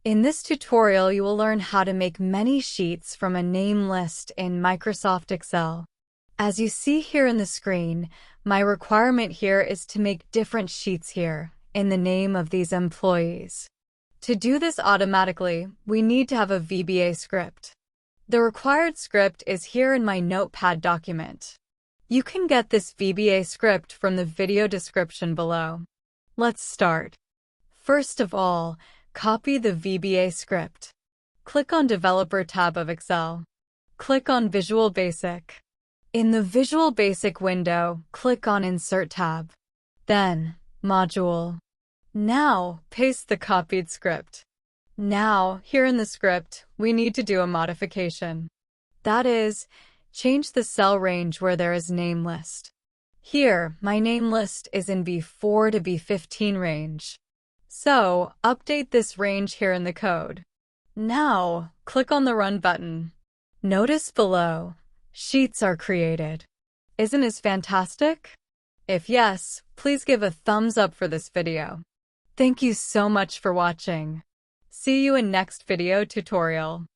In this tutorial, you will learn how to make many sheets from a name list in Microsoft Excel. As you see here in the screen, my requirement here is to make different sheets here in the name of these employees. To do this automatically, we need to have a VBA script. The required script is here in my Notepad document. You can get this VBA script from the video description below. Let's start. First of all, copy the VBA script. Click on Developer tab of Excel. Click on Visual Basic. In the Visual Basic window, click on Insert tab. Then, Module. Now, paste the copied script. Now, here in the script, we need to do a modification. That is, change the cell range where there is name list. Here, my name list is in B4 to B15 range. So, update this range here in the code. Now, click on the Run button. Notice below, sheets are created. Isn't it fantastic? If yes, please give a thumbs up for this video. Thank you so much for watching. See you in next video tutorial.